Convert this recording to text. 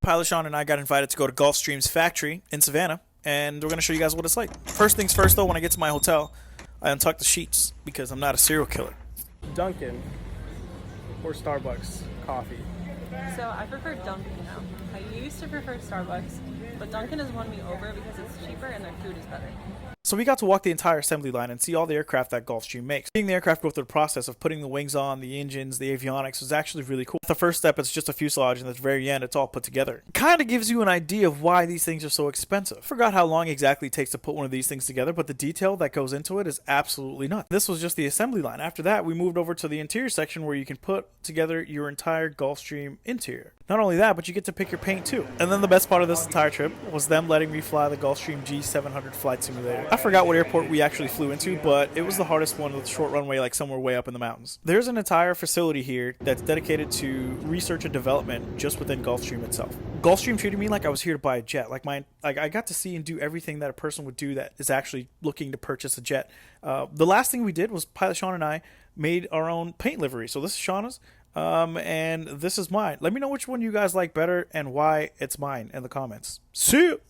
Pilot Sean and I got invited to go to Gulfstream's factory in Savannah, and we're going to show you guys what it's like. First things first, though, when I get to my hotel, I untuck the sheets because I'm not a serial killer. Dunkin' or Starbucks coffee? So I prefer Dunkin' now. I used to prefer Starbucks, but Dunkin' has won me over because it's cheaper and their food is better. So we got to walk the entire assembly line and see all the aircraft that Gulfstream makes. Seeing the aircraft go through the process of putting the wings on, the engines, the avionics was actually really cool. The first step is just a fuselage, and at the very end it's all put together. Kind of gives you an idea of why these things are so expensive. Forgot how long exactly it takes to put one of these things together, but the detail that goes into it is absolutely nuts. This was just the assembly line. After that, we moved over to the interior section where you can put together your entire Gulfstream interior. Not only that, but you get to pick your paint too. And then the best part of this entire trip was them letting me fly the Gulfstream G700 flight simulator. I forgot what airport we actually flew into, but it was the hardest one with a short runway, like somewhere way up in the mountains. There's an entire facility here that's dedicated to research and development just within Gulfstream itself. Gulfstream treated me like I was here to buy a jet. Like I got to see and do everything that a person would do that is actually looking to purchase a jet. The last thing we did was Pilot Sean and I made our own paint livery. So this is Shauna's. And this is mine. Let me know which one you guys like better and why it's mine in the comments. See you!